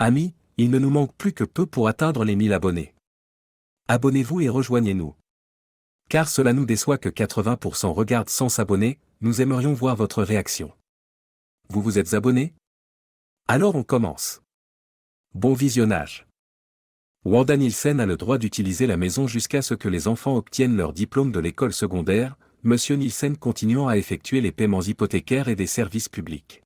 Amis, il ne nous manque plus que peu pour atteindre les 1000 abonnés. Abonnez-vous et rejoignez-nous. Car cela nous déçoit que 80% regardent sans s'abonner, nous aimerions voir votre réaction. Vous vous êtes abonné? Alors on commence. Bon visionnage. Wanda Nielsen a le droit d'utiliser la maison jusqu'à ce que les enfants obtiennent leur diplôme de l'école secondaire, Monsieur Nielsen continuant à effectuer les paiements hypothécaires et des services publics.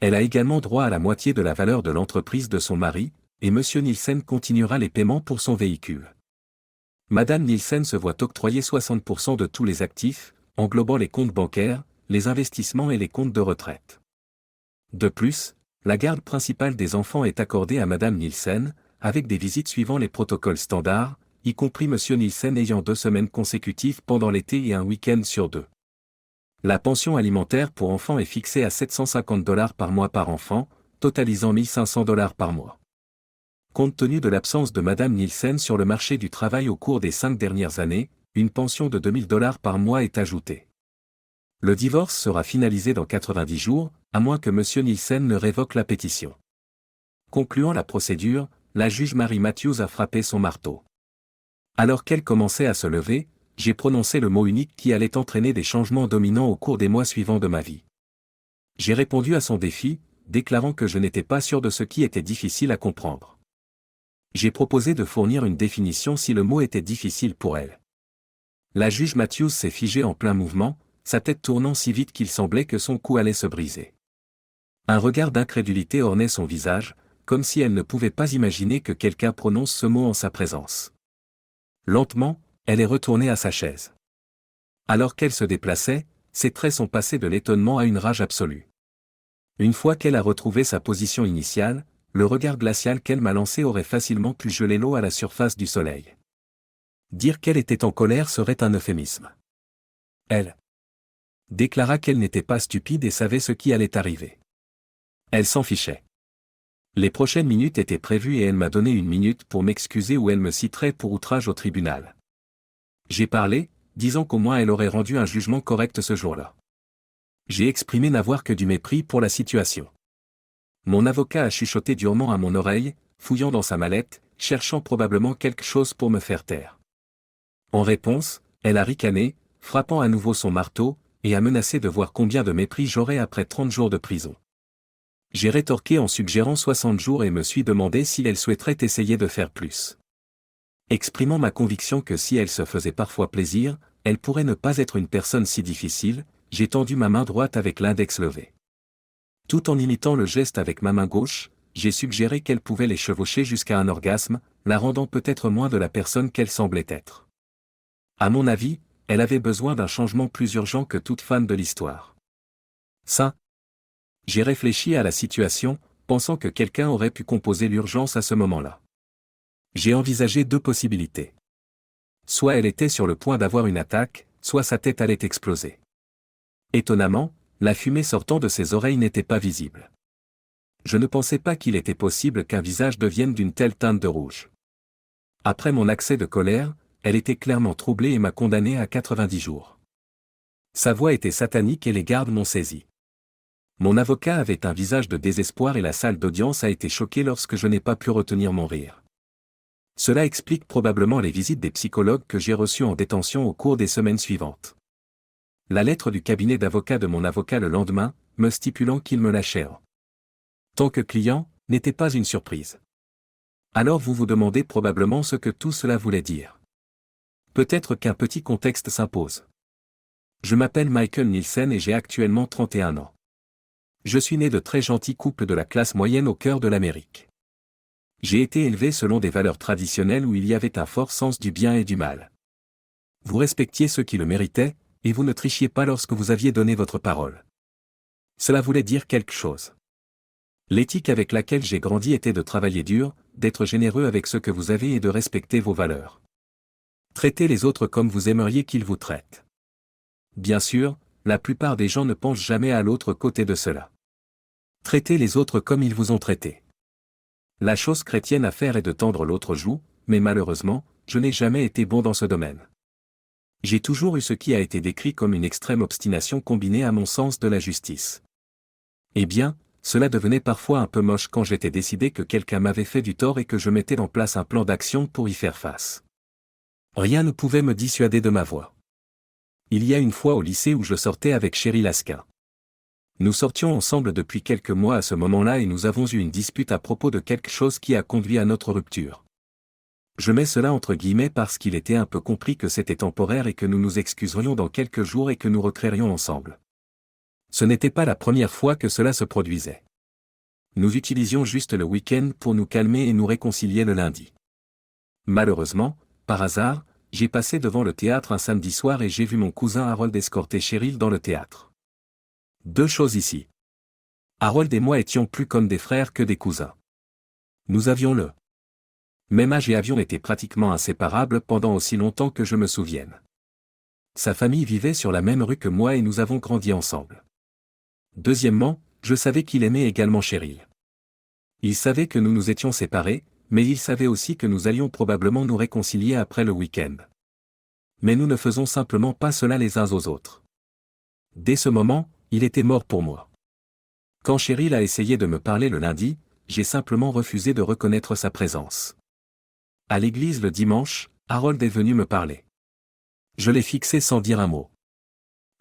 Elle a également droit à la moitié de la valeur de l'entreprise de son mari, et Monsieur Nielsen continuera les paiements pour son véhicule. Madame Nielsen se voit octroyer 60% de tous les actifs, englobant les comptes bancaires, les investissements et les comptes de retraite. De plus, la garde principale des enfants est accordée à Madame Nielsen, avec des visites suivant les protocoles standards, y compris Monsieur Nielsen ayant 2 semaines consécutives pendant l'été et un week-end sur 2. La pension alimentaire pour enfants est fixée à $750 par mois par enfant, totalisant $1500 par mois. Compte tenu de l'absence de Madame Nielsen sur le marché du travail au cours des 5 dernières années, une pension de $2000 par mois est ajoutée. Le divorce sera finalisé dans 90 jours, à moins que Monsieur Nielsen ne révoque la pétition. Concluant la procédure, la juge Mary Matthews a frappé son marteau. Alors qu'elle commençait à se lever, j'ai prononcé le mot unique qui allait entraîner des changements dominants au cours des mois suivants de ma vie. J'ai répondu à son défi, déclarant que je n'étais pas sûr de ce qui était difficile à comprendre. J'ai proposé de fournir une définition si le mot était difficile pour elle. La juge Matthews s'est figée en plein mouvement, sa tête tournant si vite qu'il semblait que son cou allait se briser. Un regard d'incrédulité ornait son visage, comme si elle ne pouvait pas imaginer que quelqu'un prononce ce mot en sa présence. Lentement, elle est retournée à sa chaise. Alors qu'elle se déplaçait, ses traits sont passés de l'étonnement à une rage absolue. Une fois qu'elle a retrouvé sa position initiale, le regard glacial qu'elle m'a lancé aurait facilement pu geler l'eau à la surface du soleil. Dire qu'elle était en colère serait un euphémisme. Elle déclara qu'elle n'était pas stupide et savait ce qui allait arriver. Elle s'en fichait. Les prochaines minutes étaient prévues et elle m'a donné 1 minute pour m'excuser ou elle me citerait pour outrage au tribunal. J'ai parlé, disant qu'au moins elle aurait rendu un jugement correct ce jour-là. J'ai exprimé n'avoir que du mépris pour la situation. Mon avocat a chuchoté durement à mon oreille, fouillant dans sa mallette, cherchant probablement quelque chose pour me faire taire. En réponse, elle a ricané, frappant à nouveau son marteau, et a menacé de voir combien de mépris j'aurais après 30 jours de prison. J'ai rétorqué en suggérant 60 jours et me suis demandé si elle souhaiterait essayer de faire plus. Exprimant ma conviction que si elle se faisait parfois plaisir, elle pourrait ne pas être une personne si difficile, j'ai tendu ma main droite avec l'index levé. Tout en imitant le geste avec ma main gauche, j'ai suggéré qu'elle pouvait les chevaucher jusqu'à un orgasme, la rendant peut-être moins de la personne qu'elle semblait être. À mon avis, elle avait besoin d'un changement plus urgent que toute fan de l'histoire. Ça. J'ai réfléchi à la situation, pensant que quelqu'un aurait pu composer l'urgence à ce moment-là. J'ai envisagé 2 possibilités. Soit elle était sur le point d'avoir une attaque, soit sa tête allait exploser. Étonnamment, la fumée sortant de ses oreilles n'était pas visible. Je ne pensais pas qu'il était possible qu'un visage devienne d'une telle teinte de rouge. Après mon accès de colère, elle était clairement troublée et m'a condamné à 90 jours. Sa voix était satanique et les gardes m'ont saisi. Mon avocat avait un visage de désespoir et la salle d'audience a été choquée lorsque je n'ai pas pu retenir mon rire. Cela explique probablement les visites des psychologues que j'ai reçues en détention au cours des semaines suivantes. La lettre du cabinet d'avocat de mon avocat le lendemain, me stipulant qu'il me lâchait en tant que client, n'était pas une surprise. Alors vous vous demandez probablement ce que tout cela voulait dire. Peut-être qu'un petit contexte s'impose. Je m'appelle Michael Nielsen et j'ai actuellement 31 ans. Je suis né de très gentils couples de la classe moyenne au cœur de l'Amérique. J'ai été élevé selon des valeurs traditionnelles où il y avait un fort sens du bien et du mal. Vous respectiez ceux qui le méritaient, et vous ne trichiez pas lorsque vous aviez donné votre parole. Cela voulait dire quelque chose. L'éthique avec laquelle j'ai grandi était de travailler dur, d'être généreux avec ce que vous avez et de respecter vos valeurs. Traitez les autres comme vous aimeriez qu'ils vous traitent. Bien sûr, la plupart des gens ne pensent jamais à l'autre côté de cela. Traitez les autres comme ils vous ont traité. La chose chrétienne à faire est de tendre l'autre joue, mais malheureusement, je n'ai jamais été bon dans ce domaine. J'ai toujours eu ce qui a été décrit comme une extrême obstination combinée à mon sens de la justice. Eh bien, cela devenait parfois un peu moche quand j'étais décidé que quelqu'un m'avait fait du tort et que je mettais en place un plan d'action pour y faire face. Rien ne pouvait me dissuader de ma voie. Il y a une fois au lycée où je sortais avec Cheryl Askin. Nous sortions ensemble depuis quelques mois à ce moment-là et nous avons eu une dispute à propos de quelque chose qui a conduit à notre rupture. Je mets cela entre guillemets parce qu'il était un peu compris que c'était temporaire et que nous nous excuserions dans quelques jours et que nous recréerions ensemble. Ce n'était pas la première fois que cela se produisait. Nous utilisions juste le week-end pour nous calmer et nous réconcilier le lundi. Malheureusement, par hasard, j'ai passé devant le théâtre un samedi soir et j'ai vu mon cousin Harold escorter Cheryl dans le théâtre. Deux choses ici. Harold et moi étions plus comme des frères que des cousins. Nous avions le même âge et avions été pratiquement inséparables pendant aussi longtemps que je me souvienne. Sa famille vivait sur la même rue que moi et nous avons grandi ensemble. Deuxièmement, je savais qu'il aimait également Cheryl. Il savait que nous nous étions séparés, mais il savait aussi que nous allions probablement nous réconcilier après le week-end. Mais nous ne faisons simplement pas cela les uns aux autres. Dès ce moment, il était mort pour moi. Quand Cheryl a essayé de me parler le lundi, j'ai simplement refusé de reconnaître sa présence. À l'église le dimanche, Harold est venu me parler. Je l'ai fixé sans dire un mot.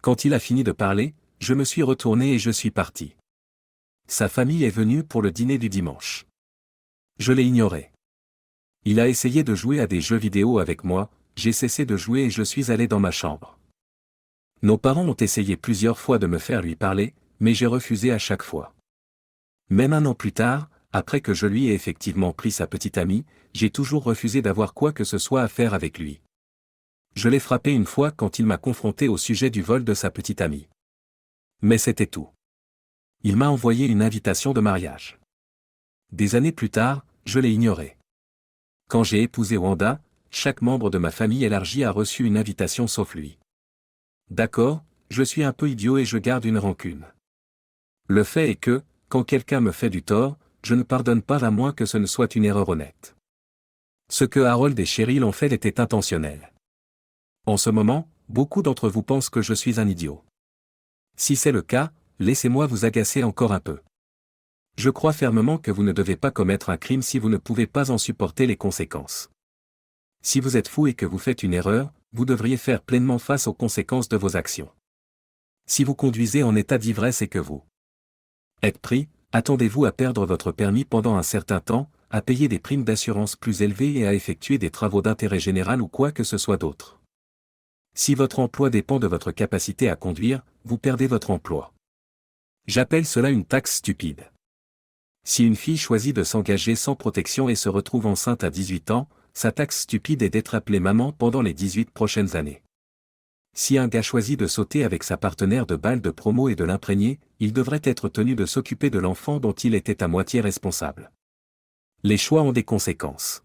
Quand il a fini de parler, je me suis retourné et je suis parti. Sa famille est venue pour le dîner du dimanche. Je l'ai ignoré. Il a essayé de jouer à des jeux vidéo avec moi, j'ai cessé de jouer et je suis allé dans ma chambre. Nos parents ont essayé plusieurs fois de me faire lui parler, mais j'ai refusé à chaque fois. Même un an plus tard, après que je lui ai effectivement pris sa petite amie, j'ai toujours refusé d'avoir quoi que ce soit à faire avec lui. Je l'ai frappé une fois quand il m'a confronté au sujet du vol de sa petite amie. Mais c'était tout. Il m'a envoyé une invitation de mariage. Des années plus tard, je l'ai ignoré. Quand j'ai épousé Wanda, chaque membre de ma famille élargie a reçu une invitation sauf lui. D'accord, je suis un peu idiot et je garde une rancune. Le fait est que, quand quelqu'un me fait du tort, je ne pardonne pas à moins que ce ne soit une erreur honnête. Ce que Harold et Cheryl ont fait était intentionnel. En ce moment, beaucoup d'entre vous pensent que je suis un idiot. Si c'est le cas, laissez-moi vous agacer encore un peu. Je crois fermement que vous ne devez pas commettre un crime si vous ne pouvez pas en supporter les conséquences. Si vous êtes fou et que vous faites une erreur, vous devriez faire pleinement face aux conséquences de vos actions. Si vous conduisez en état d'ivresse et que vous êtes pris, attendez-vous à perdre votre permis pendant un certain temps, à payer des primes d'assurance plus élevées et à effectuer des travaux d'intérêt général ou quoi que ce soit d'autre. Si votre emploi dépend de votre capacité à conduire, vous perdez votre emploi. J'appelle cela une taxe stupide. Si une fille choisit de s'engager sans protection et se retrouve enceinte à 18 ans, sa taxe stupide est d'être appelée maman pendant les 18 prochaines années. Si un gars choisit de sauter avec sa partenaire de bal de promo et de l'imprégner, il devrait être tenu de s'occuper de l'enfant dont il était à moitié responsable. Les choix ont des conséquences.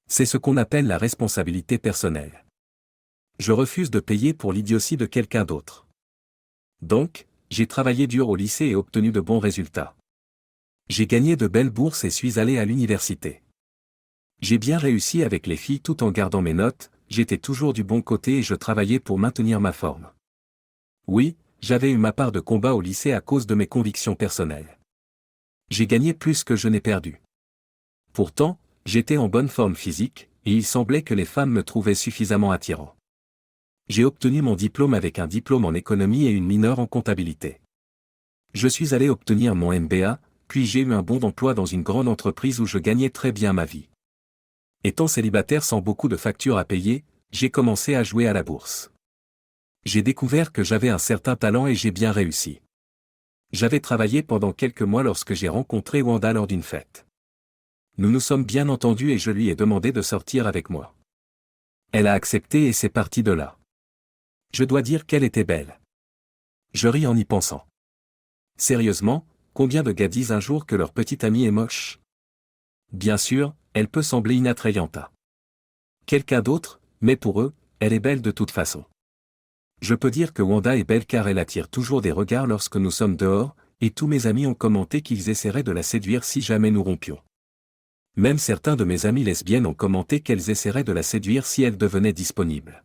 C'est ce qu'on appelle la responsabilité personnelle. Je refuse de payer pour l'idiotie de quelqu'un d'autre. Donc, j'ai travaillé dur au lycée et obtenu de bons résultats. J'ai gagné de belles bourses et suis allé à l'université. J'ai bien réussi avec les filles tout en gardant mes notes, j'étais toujours du bon côté et je travaillais pour maintenir ma forme. Oui, j'avais eu ma part de combat au lycée à cause de mes convictions personnelles. J'ai gagné plus que je n'ai perdu. Pourtant, j'étais en bonne forme physique, et il semblait que les femmes me trouvaient suffisamment attirant. J'ai obtenu mon diplôme avec un diplôme en économie et une mineure en comptabilité. Je suis allé obtenir mon MBA, puis j'ai eu un bon emploi dans une grande entreprise où je gagnais très bien ma vie. Étant célibataire sans beaucoup de factures à payer, j'ai commencé à jouer à la bourse. J'ai découvert que j'avais un certain talent et j'ai bien réussi. J'avais travaillé pendant quelques mois lorsque j'ai rencontré Wanda lors d'une fête. Nous nous sommes bien entendus et je lui ai demandé de sortir avec moi. Elle a accepté et c'est parti de là. Je dois dire qu'elle était belle. Je ris en y pensant. Sérieusement, combien de gars disent un jour que leur petite amie est moche? Bien sûr, elle peut sembler inattrayante à quelqu'un d'autre, mais pour eux, elle est belle de toute façon. Je peux dire que Wanda est belle car elle attire toujours des regards lorsque nous sommes dehors, et tous mes amis ont commenté qu'ils essaieraient de la séduire si jamais nous rompions. Même certains de mes amies lesbiennes ont commenté qu'elles essaieraient de la séduire si elle devenait disponible.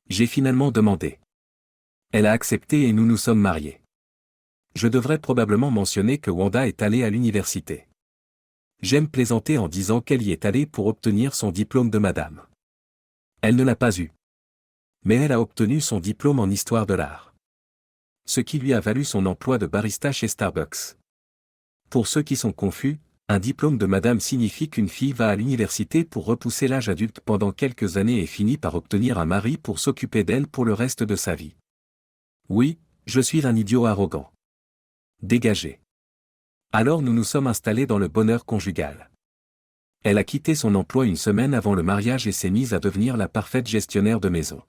J'ai finalement demandé. Elle a accepté et nous nous sommes mariés. Je devrais probablement mentionner que Wanda est allée à l'université. J'aime plaisanter en disant qu'elle y est allée pour obtenir son diplôme de madame. Elle ne l'a pas eu. Mais elle a obtenu son diplôme en histoire de l'art. Ce qui lui a valu son emploi de barista chez Starbucks. Pour ceux qui sont confus, un diplôme de madame signifie qu'une fille va à l'université pour repousser l'âge adulte pendant quelques années et finit par obtenir un mari pour s'occuper d'elle pour le reste de sa vie. Oui, je suis un idiot arrogant. Dégagé. Alors nous nous sommes installés dans le bonheur conjugal. Elle a quitté son emploi une semaine avant le mariage et s'est mise à devenir la parfaite gestionnaire de maison.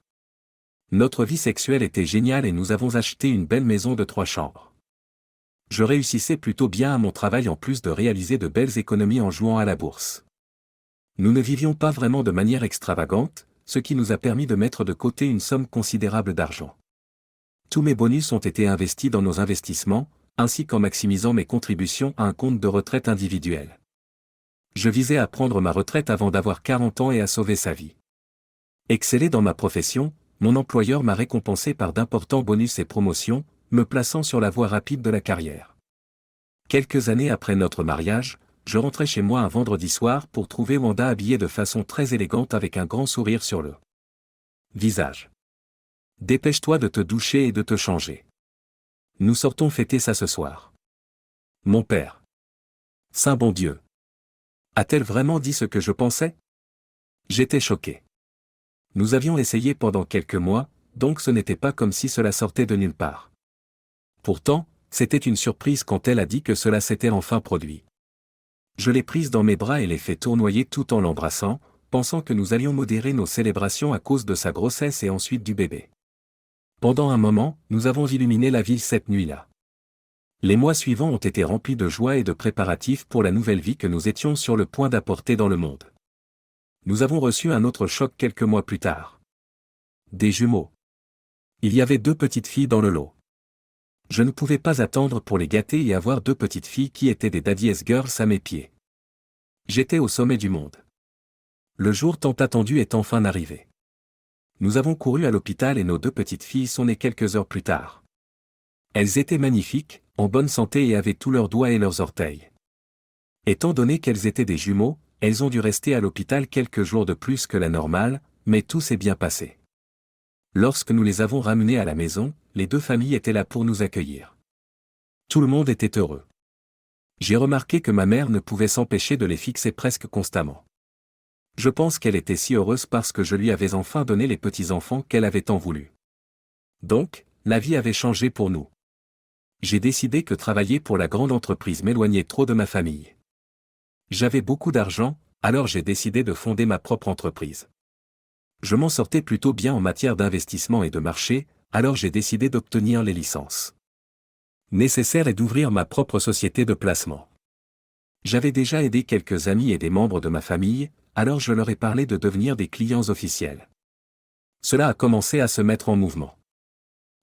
Notre vie sexuelle était géniale et nous avons acheté une belle maison de 3 chambres. Je réussissais plutôt bien à mon travail en plus de réaliser de belles économies en jouant à la bourse. Nous ne vivions pas vraiment de manière extravagante, ce qui nous a permis de mettre de côté une somme considérable d'argent. Tous mes bonus ont été investis dans nos investissements, ainsi qu'en maximisant mes contributions à un compte de retraite individuel. Je visais à prendre ma retraite avant d'avoir 40 ans et à sauver sa vie. Exceller dans ma profession, mon employeur m'a récompensé par d'importants bonus et promotions, me plaçant sur la voie rapide de la carrière. Quelques années après notre mariage, je rentrais chez moi un vendredi soir pour trouver Wanda habillée de façon très élégante avec un grand sourire sur le visage. « Dépêche-toi de te doucher et de te changer. Nous sortons fêter ça ce soir. » Mon père. Saint bon Dieu. A-t-elle vraiment dit ce que je pensais? J'étais choqué. Nous avions essayé pendant quelques mois, donc ce n'était pas comme si cela sortait de nulle part. Pourtant, c'était une surprise quand elle a dit que cela s'était enfin produit. Je l'ai prise dans mes bras et l'ai fait tournoyer tout en l'embrassant, pensant que nous allions modérer nos célébrations à cause de sa grossesse et ensuite du bébé. Pendant un moment, nous avons illuminé la ville cette nuit-là. Les mois suivants ont été remplis de joie et de préparatifs pour la nouvelle vie que nous étions sur le point d'apporter dans le monde. Nous avons reçu un autre choc quelques mois plus tard. Des jumeaux. Il y avait 2 petites filles dans le lot. Je ne pouvais pas attendre pour les gâter et avoir 2 petites filles qui étaient des daddy's girls à mes pieds. J'étais au sommet du monde. Le jour tant attendu est enfin arrivé. Nous avons couru à l'hôpital et nos 2 petites filles sont nées quelques heures plus tard. Elles étaient magnifiques, en bonne santé et avaient tous leurs doigts et leurs orteils. Étant donné qu'elles étaient des jumeaux, elles ont dû rester à l'hôpital quelques jours de plus que la normale, mais tout s'est bien passé. Lorsque nous les avons ramenées à la maison, les 2 familles étaient là pour nous accueillir. Tout le monde était heureux. J'ai remarqué que ma mère ne pouvait s'empêcher de les fixer presque constamment. Je pense qu'elle était si heureuse parce que je lui avais enfin donné les petits-enfants qu'elle avait tant voulu. Donc, la vie avait changé pour nous. J'ai décidé que travailler pour la grande entreprise m'éloignait trop de ma famille. J'avais beaucoup d'argent, alors j'ai décidé de fonder ma propre entreprise. Je m'en sortais plutôt bien en matière d'investissement et de marché, alors j'ai décidé d'obtenir les licences nécessaires et d'ouvrir ma propre société de placement. J'avais déjà aidé quelques amis et des membres de ma famille, alors je leur ai parlé de devenir des clients officiels. Cela a commencé à se mettre en mouvement.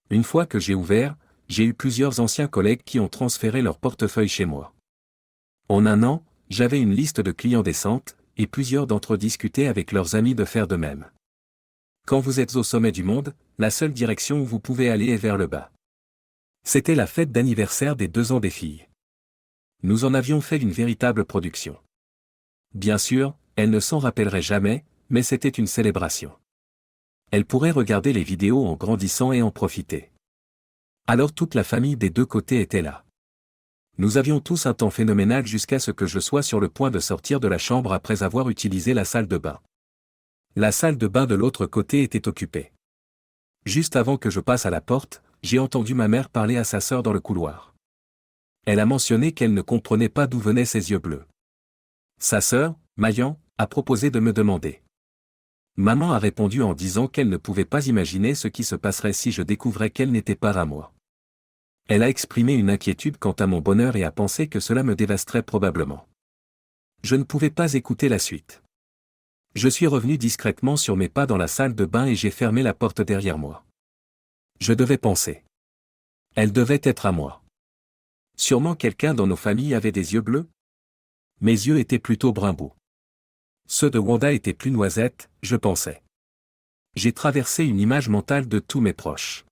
Une fois que j'ai ouvert, j'ai eu plusieurs anciens collègues qui ont transféré leur portefeuille chez moi. En un an, j'avais une liste de clients décente, et plusieurs d'entre eux discutaient avec leurs amis de faire de même. Quand vous êtes au sommet du monde, la seule direction où vous pouvez aller est vers le bas. C'était la fête d'anniversaire des 2 ans des filles. Nous en avions fait une véritable production. Bien sûr, elles ne s'en rappelleraient jamais, mais c'était une célébration. Elles pourraient regarder les vidéos en grandissant et en profiter. Alors toute la famille des 2 côtés était là. Nous avions tous un temps phénoménal jusqu'à ce que je sois sur le point de sortir de la chambre après avoir utilisé la salle de bain. La salle de bain de l'autre côté était occupée. Juste avant que je passe à la porte, j'ai entendu ma mère parler à sa sœur dans le couloir. Elle a mentionné qu'elle ne comprenait pas d'où venaient ses yeux bleus. Sa sœur, Mayan, a proposé de me demander. Maman a répondu en disant qu'elle ne pouvait pas imaginer ce qui se passerait si je découvrais qu'elle n'était pas à moi. Elle a exprimé une inquiétude quant à mon bonheur et a pensé que cela me dévasterait probablement. Je ne pouvais pas écouter la suite. Je suis revenu discrètement sur mes pas dans la salle de bain et j'ai fermé la porte derrière moi. Je devais penser. Elle devait être à moi. Sûrement quelqu'un dans nos familles avait des yeux bleus? Mes yeux étaient plutôt brun-boux. Ceux de Wanda étaient plus noisettes, je pensais. J'ai traversé une image mentale de tous mes proches.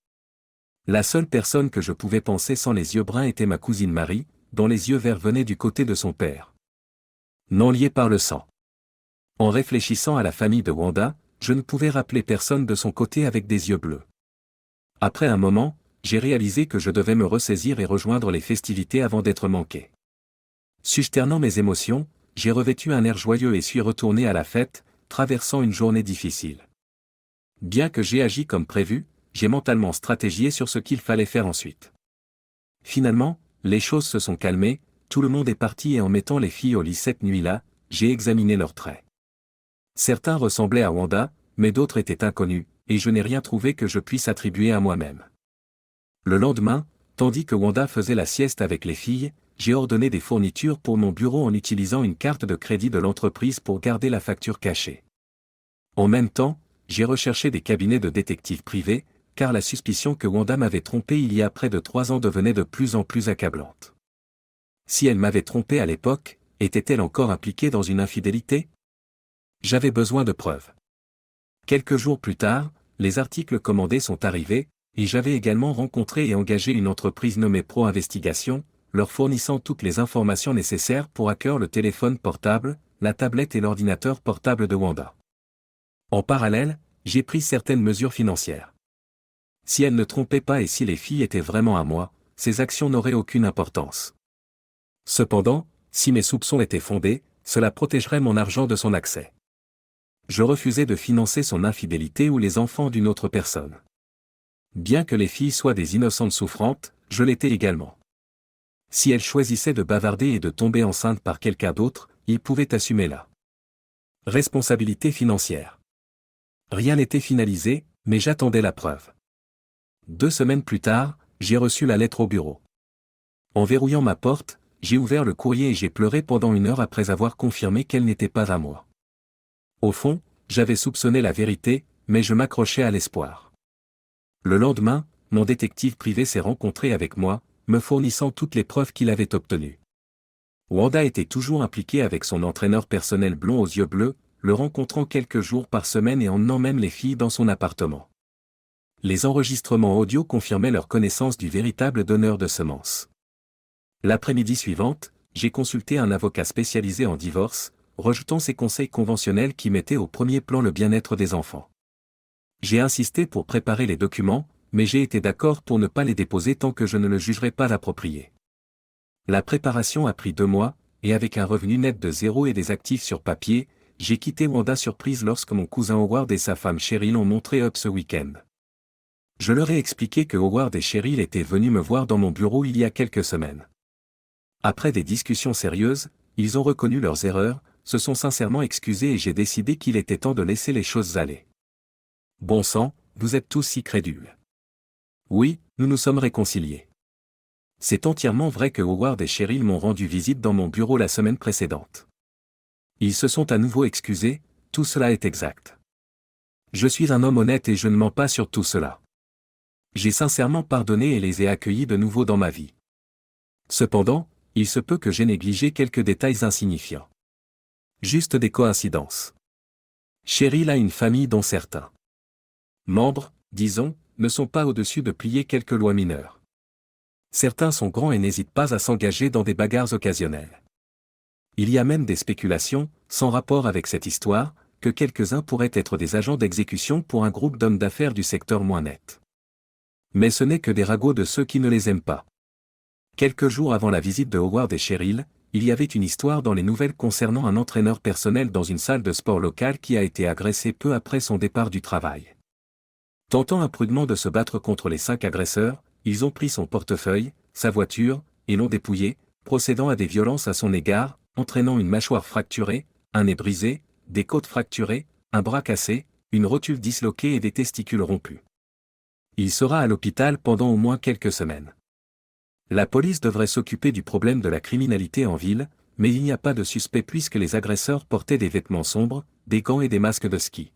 La seule personne que je pouvais penser sans les yeux bruns était ma cousine Marie, dont les yeux verts venaient du côté de son père. Non liés par le sang. En réfléchissant à la famille de Wanda, je ne pouvais rappeler personne de son côté avec des yeux bleus. Après un moment, j'ai réalisé que je devais me ressaisir et rejoindre les festivités avant d'être manqué. Susternant mes émotions, j'ai revêtu un air joyeux et suis retourné à la fête, traversant une journée difficile. Bien que j'ai agi comme prévu, j'ai mentalement stratégié sur ce qu'il fallait faire ensuite. Finalement, les choses se sont calmées, tout le monde est parti et en mettant les filles au lit cette nuit-là, j'ai examiné leurs traits. Certains ressemblaient à Wanda, mais d'autres étaient inconnus, et je n'ai rien trouvé que je puisse attribuer à moi-même. Le lendemain, tandis que Wanda faisait la sieste avec les filles, j'ai ordonné des fournitures pour mon bureau en utilisant une carte de crédit de l'entreprise pour garder la facture cachée. En même temps, j'ai recherché des cabinets de détectives privés, car la suspicion que Wanda m'avait trompé il y a près de 3 ans devenait de plus en plus accablante. Si elle m'avait trompé à l'époque, était-elle encore impliquée dans une infidélité? J'avais besoin de preuves. Quelques jours plus tard, les articles commandés sont arrivés, et j'avais également rencontré et engagé une entreprise nommée Pro Investigation, leur fournissant toutes les informations nécessaires pour hacker le téléphone portable, la tablette et l'ordinateur portable de Wanda. En parallèle, j'ai pris certaines mesures financières. Si elle ne trompait pas et si les filles étaient vraiment à moi, ces actions n'auraient aucune importance. Cependant, si mes soupçons étaient fondés, cela protégerait mon argent de son accès. Je refusais de financer son infidélité ou les enfants d'une autre personne. Bien que les filles soient des innocentes souffrantes, je l'étais également. Si elles choisissaient de bavarder et de tomber enceinte par quelqu'un d'autre, ils pouvaient assumer la responsabilité financière. Rien n'était finalisé, mais j'attendais la preuve. 2 semaines plus tard, j'ai reçu la lettre au bureau. En verrouillant ma porte, j'ai ouvert le courrier et j'ai pleuré pendant 1 heure après avoir confirmé qu'elle n'était pas à moi. Au fond, j'avais soupçonné la vérité, mais je m'accrochais à l'espoir. Le lendemain, mon détective privé s'est rencontré avec moi, me fournissant toutes les preuves qu'il avait obtenues. Wanda était toujours impliquée avec son entraîneur personnel blond aux yeux bleus, le rencontrant quelques jours par semaine et emmenant même les filles dans son appartement. Les enregistrements audio confirmaient leur connaissance du véritable donneur de semences. L'après-midi suivante, j'ai consulté un avocat spécialisé en divorce, rejetant ses conseils conventionnels qui mettaient au premier plan le bien-être des enfants. J'ai insisté pour préparer les documents, mais j'ai été d'accord pour ne pas les déposer tant que je ne le jugerais pas approprié. La préparation a pris 2 mois, et avec un revenu net de 0 et des actifs sur papier, j'ai quitté Wanda surprise lorsque mon cousin Howard et sa femme Cheryl ont montré Up ce week-end. Je leur ai expliqué que Howard et Cheryl étaient venus me voir dans mon bureau il y a quelques semaines. Après des discussions sérieuses, ils ont reconnu leurs erreurs, se sont sincèrement excusés et j'ai décidé qu'il était temps de laisser les choses aller. Bon sang, vous êtes tous si crédules. Oui, nous nous sommes réconciliés. C'est entièrement vrai que Howard et Cheryl m'ont rendu visite dans mon bureau la semaine précédente. Ils se sont à nouveau excusés, tout cela est exact. Je suis un homme honnête et je ne mens pas sur tout cela. J'ai sincèrement pardonné et les ai accueillis de nouveau dans ma vie. Cependant, il se peut que j'ai négligé quelques détails insignifiants. Juste des coïncidences. Cheryl a une famille dont certains membres, disons, ne sont pas au-dessus de plier quelques lois mineures. Certains sont grands et n'hésitent pas à s'engager dans des bagarres occasionnelles. Il y a même des spéculations, sans rapport avec cette histoire, que quelques-uns pourraient être des agents d'exécution pour un groupe d'hommes d'affaires du secteur moins net. Mais ce n'est que des ragots de ceux qui ne les aiment pas. Quelques jours avant la visite de Howard et Cheryl, il y avait une histoire dans les nouvelles concernant un entraîneur personnel dans une salle de sport locale qui a été agressé peu après son départ du travail. Tentant imprudemment de se battre contre les 5 agresseurs, ils ont pris son portefeuille, sa voiture, et l'ont dépouillé, procédant à des violences à son égard, entraînant une mâchoire fracturée, un nez brisé, des côtes fracturées, un bras cassé, une rotule disloquée et des testicules rompus. Il sera à l'hôpital pendant au moins quelques semaines. La police devrait s'occuper du problème de la criminalité en ville, mais il n'y a pas de suspect puisque les agresseurs portaient des vêtements sombres, des gants et des masques de ski.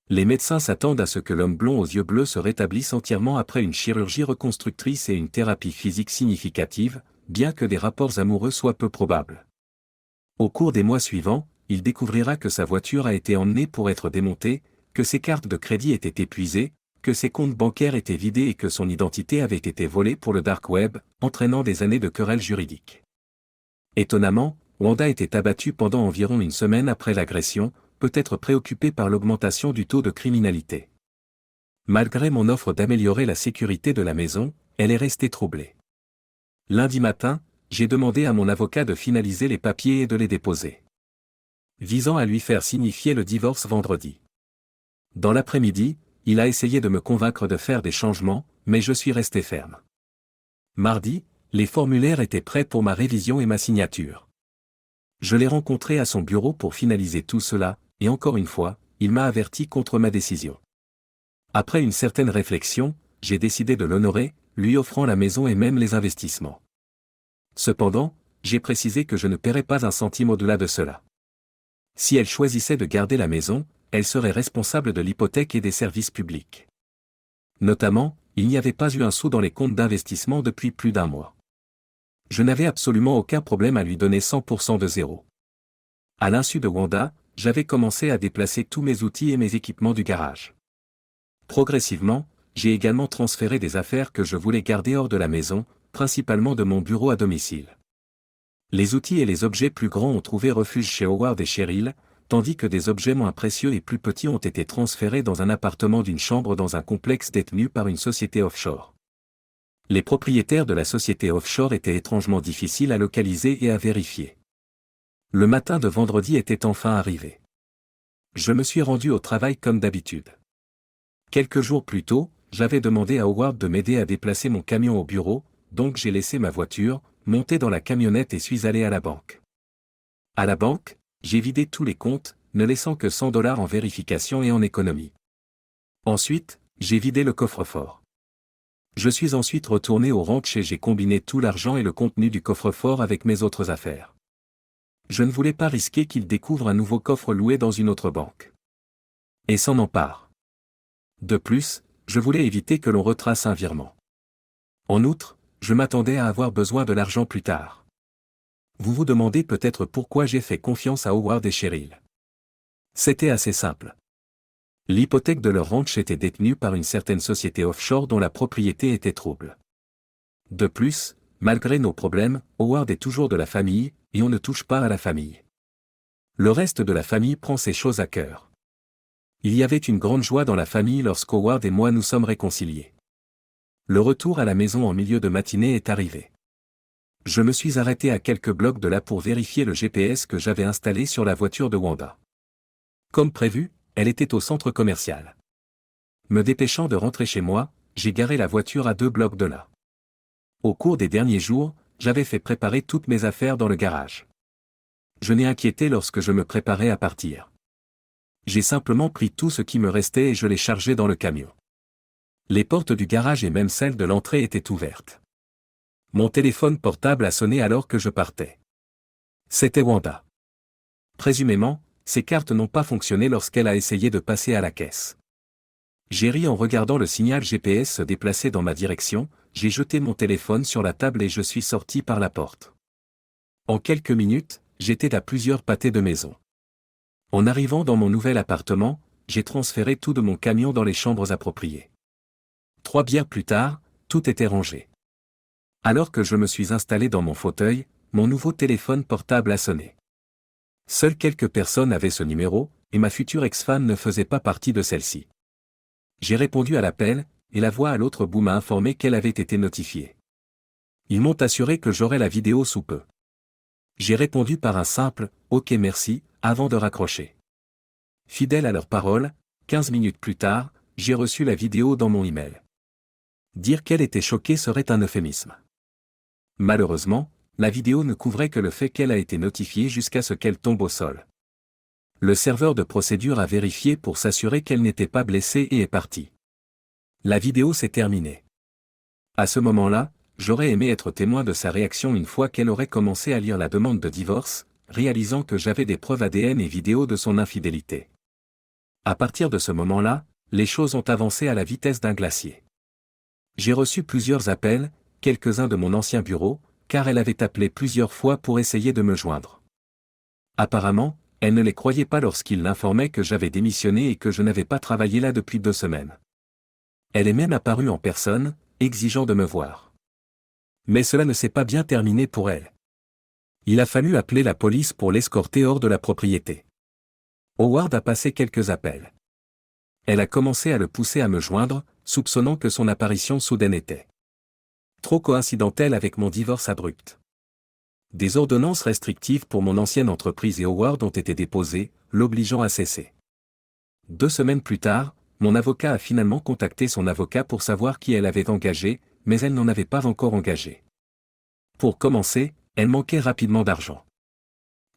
Les médecins s'attendent à ce que l'homme blond aux yeux bleus se rétablisse entièrement après une chirurgie reconstructrice et une thérapie physique significative, bien que des rapports amoureux soient peu probables. Au cours des mois suivants, il découvrira que sa voiture a été emmenée pour être démontée, que ses cartes de crédit étaient épuisées, que ses comptes bancaires étaient vidés et que son identité avait été volée pour le dark web, entraînant des années de querelles juridiques. Étonnamment, Wanda était abattue pendant environ une semaine après l'agression, peut-être préoccupée par l'augmentation du taux de criminalité. Malgré mon offre d'améliorer la sécurité de la maison, elle est restée troublée. Lundi matin, j'ai demandé à mon avocat de finaliser les papiers et de les déposer, visant à lui faire signifier le divorce vendredi. Dans l'après-midi, il a essayé de me convaincre de faire des changements, mais je suis resté ferme. Mardi, les formulaires étaient prêts pour ma révision et ma signature. Je l'ai rencontré à son bureau pour finaliser tout cela, et encore une fois, il m'a averti contre ma décision. Après une certaine réflexion, j'ai décidé de l'honorer, lui offrant la maison et même les investissements. Cependant, j'ai précisé que je ne paierais pas un centime au-delà de cela. Si elle choisissait de garder la maison, elle serait responsable de l'hypothèque et des services publics. Notamment, il n'y avait pas eu un sou dans les comptes d'investissement depuis plus d'un mois. Je n'avais absolument aucun problème à lui donner 100% de zéro. À l'insu de Wanda, j'avais commencé à déplacer tous mes outils et mes équipements du garage. Progressivement, j'ai également transféré des affaires que je voulais garder hors de la maison, principalement de mon bureau à domicile. Les outils et les objets plus grands ont trouvé refuge chez Howard et Cheryl, tandis que des objets moins précieux et plus petits ont été transférés dans un appartement d'une chambre dans un complexe détenu par une société offshore. Les propriétaires de la société offshore étaient étrangement difficiles à localiser et à vérifier. Le matin de vendredi était enfin arrivé. Je me suis rendu au travail comme d'habitude. Quelques jours plus tôt, j'avais demandé à Howard de m'aider à déplacer mon camion au bureau, donc j'ai laissé ma voiture, monté dans la camionnette et suis allé à la banque. À la banque, j'ai vidé tous les comptes, ne laissant que $100 en vérification et en économie. Ensuite, j'ai vidé le coffre-fort. Je suis ensuite retourné au ranch et j'ai combiné tout l'argent et le contenu du coffre-fort avec mes autres affaires. Je ne voulais pas risquer qu'il découvre un nouveau coffre loué dans une autre banque. Et s'en empare. De plus, je voulais éviter que l'on retrace un virement. En outre, je m'attendais à avoir besoin de l'argent plus tard. Vous vous demandez peut-être pourquoi j'ai fait confiance à Howard et Cheryl. C'était assez simple. L'hypothèque de leur ranch était détenue par une certaine société offshore dont la propriété était trouble. De plus, malgré nos problèmes, Howard est toujours de la famille, et on ne touche pas à la famille. Le reste de la famille prend ces choses à cœur. Il y avait une grande joie dans la famille lorsqu'Howard et moi nous sommes réconciliés. Le retour à la maison en milieu de matinée est arrivé. Je me suis arrêté à quelques blocs de là pour vérifier le GPS que j'avais installé sur la voiture de Wanda. Comme prévu, elle était au centre commercial. Me dépêchant de rentrer chez moi, j'ai garé la voiture à 2 blocs de là. Au cours des derniers jours, j'avais fait préparer toutes mes affaires dans le garage. Je n'ai inquiété lorsque je me préparais à partir. J'ai simplement pris tout ce qui me restait et je l'ai chargé dans le camion. Les portes du garage et même celles de l'entrée étaient ouvertes. Mon téléphone portable a sonné alors que je partais. C'était Wanda. Présumément, ses cartes n'ont pas fonctionné lorsqu'elle a essayé de passer à la caisse. J'ai ri en regardant le signal GPS se déplacer dans ma direction, j'ai jeté mon téléphone sur la table et je suis sorti par la porte. En quelques minutes, j'étais à plusieurs pâtés de maison. En arrivant dans mon nouvel appartement, j'ai transféré tout de mon camion dans les chambres appropriées. 3 bières plus tard, tout était rangé. Alors que je me suis installé dans mon fauteuil, mon nouveau téléphone portable a sonné. Seules quelques personnes avaient ce numéro, et ma future ex-femme ne faisait pas partie de celle-ci. J'ai répondu à l'appel, et la voix à l'autre bout m'a informé qu'elle avait été notifiée. Ils m'ont assuré que j'aurais la vidéo sous peu. J'ai répondu par un simple « Ok merci » avant de raccrocher. Fidèle à leur parole, 15 minutes plus tard, j'ai reçu la vidéo dans mon email. Dire qu'elle était choquée serait un euphémisme. Malheureusement, la vidéo ne couvrait que le fait qu'elle a été notifiée jusqu'à ce qu'elle tombe au sol. Le serveur de procédure a vérifié pour s'assurer qu'elle n'était pas blessée et est parti. La vidéo s'est terminée. À ce moment-là, j'aurais aimé être témoin de sa réaction une fois qu'elle aurait commencé à lire la demande de divorce, réalisant que j'avais des preuves ADN et vidéo de son infidélité. À partir de ce moment-là, les choses ont avancé à la vitesse d'un glacier. J'ai reçu plusieurs appels, quelques-uns de mon ancien bureau, car elle avait appelé plusieurs fois pour essayer de me joindre. Apparemment, elle ne les croyait pas lorsqu'il l'informait que j'avais démissionné et que je n'avais pas travaillé là depuis 2 semaines. Elle est même apparue en personne, exigeant de me voir. Mais cela ne s'est pas bien terminé pour elle. Il a fallu appeler la police pour l'escorter hors de la propriété. Howard a passé quelques appels. Elle a commencé à le pousser à me joindre, soupçonnant que son apparition soudaine était trop coïncidentelle avec mon divorce abrupt. Des ordonnances restrictives pour mon ancienne entreprise et Howard ont été déposées, l'obligeant à cesser. 2 semaines plus tard, mon avocat a finalement contacté son avocat pour savoir qui elle avait engagé, mais elle n'en avait pas encore engagé. Pour commencer, elle manquait rapidement d'argent.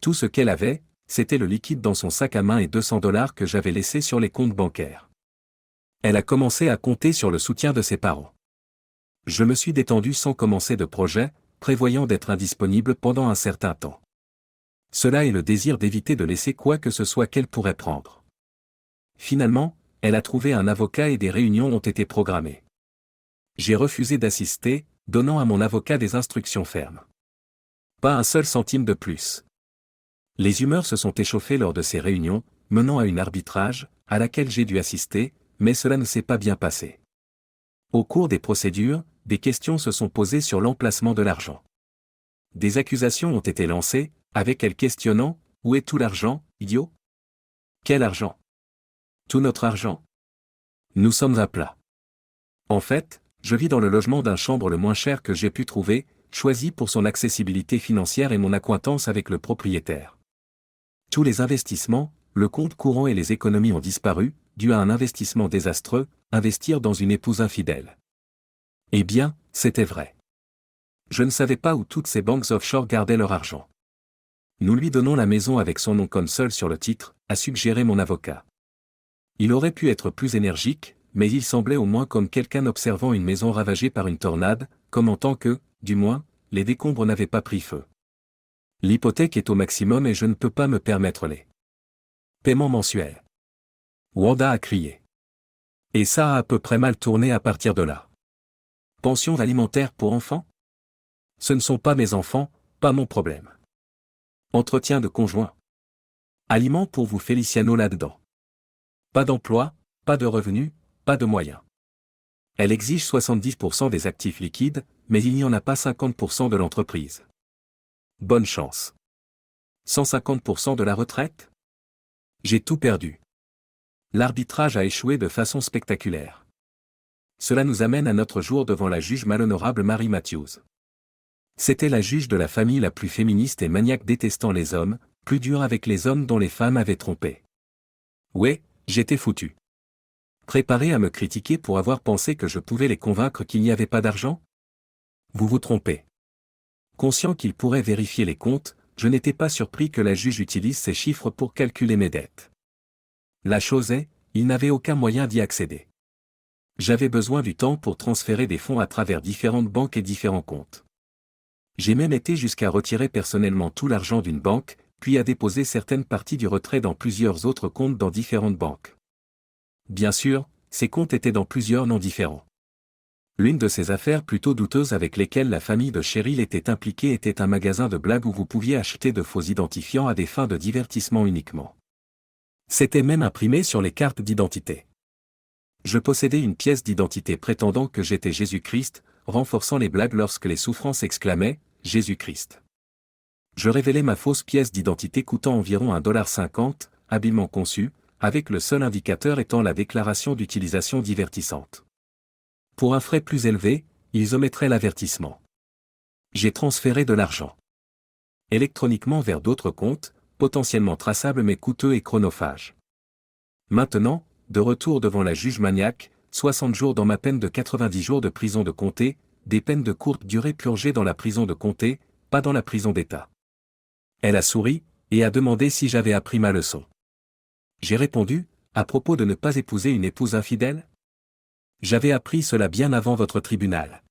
Tout ce qu'elle avait, c'était le liquide dans son sac à main et $200 que j'avais laissés sur les comptes bancaires. Elle a commencé à compter sur le soutien de ses parents. Je me suis détendu sans commencer de projet, prévoyant d'être indisponible pendant un certain temps. Cela est le désir d'éviter de laisser quoi que ce soit qu'elle pourrait prendre. Finalement, elle a trouvé un avocat et des réunions ont été programmées. J'ai refusé d'assister, donnant à mon avocat des instructions fermes. Pas un seul centime de plus. Les humeurs se sont échauffées lors de ces réunions, menant à un arbitrage, à laquelle j'ai dû assister, mais cela ne s'est pas bien passé. Au cours des procédures, des questions se sont posées sur l'emplacement de l'argent. Des accusations ont été lancées, avec elle questionnant « Où est tout l'argent, idiot ? Quel argent ? Tout notre argent ? Nous sommes à plat. » En fait, je vis dans le logement d'un chambre le moins cher que j'ai pu trouver, choisi pour son accessibilité financière et mon accointance avec le propriétaire. Tous les investissements, le compte courant et les économies ont disparu, dû à un investissement désastreux, investir dans une épouse infidèle. Eh bien, c'était vrai. Je ne savais pas où toutes ces banques offshore gardaient leur argent. Nous lui donnons la maison avec son nom comme seul sur le titre, a suggéré mon avocat. Il aurait pu être plus énergique, mais il semblait au moins comme quelqu'un observant une maison ravagée par une tornade, commentant que, du moins, les décombres n'avaient pas pris feu. L'hypothèque est au maximum et je ne peux pas me permettre les paiements mensuels. Wanda a crié. Et ça a à peu près mal tourné à partir de là. Pension alimentaire pour enfants ? Ce ne sont pas mes enfants, pas mon problème. Entretien de conjoint. Aliments pour vous Feliciano là-dedans. Pas d'emploi, pas de revenus, pas de moyens. Elle exige 70% des actifs liquides, mais il n'y en a pas 50% de l'entreprise. Bonne chance. 150% de la retraite ? J'ai tout perdu. L'arbitrage a échoué de façon spectaculaire. Cela nous amène à notre jour devant la juge malhonorable Mary Matthews. C'était la juge de la famille la plus féministe et maniaque détestant les hommes, plus dure avec les hommes dont les femmes avaient trompé. Ouais, j'étais foutu. Préparé à me critiquer pour avoir pensé que je pouvais les convaincre qu'il n'y avait pas d'argent ? Vous vous trompez. Conscient qu'il pourrait vérifier les comptes, je n'étais pas surpris que la juge utilise ces chiffres pour calculer mes dettes. La chose est, il n'avait aucun moyen d'y accéder. J'avais besoin du temps pour transférer des fonds à travers différentes banques et différents comptes. J'ai même été jusqu'à retirer personnellement tout l'argent d'une banque, puis à déposer certaines parties du retrait dans plusieurs autres comptes dans différentes banques. Bien sûr, ces comptes étaient dans plusieurs noms différents. L'une de ces affaires plutôt douteuses avec lesquelles la famille de Cheryl était impliquée était un magasin de blagues où vous pouviez acheter de faux identifiants à des fins de divertissement uniquement. C'était même imprimé sur les cartes d'identité. Je possédais une pièce d'identité prétendant que j'étais Jésus-Christ, renforçant les blagues lorsque les souffrances exclamaient « Jésus-Christ ». Je révélais ma fausse pièce d'identité coûtant environ $1,50, habilement conçue, avec le seul indicateur étant la déclaration d'utilisation divertissante. Pour un frais plus élevé, ils omettraient l'avertissement. J'ai transféré de l'argent électroniquement vers d'autres comptes, potentiellement traçables mais coûteux et chronophages. Maintenant, de retour devant la juge maniaque, 60 jours dans ma peine de 90 jours de prison de comté, des peines de courte durée purgées dans la prison de comté, pas dans la prison d'État. Elle a souri, et a demandé si j'avais appris ma leçon. J'ai répondu, à propos de ne pas épouser une épouse infidèle ? J'avais appris cela bien avant votre tribunal.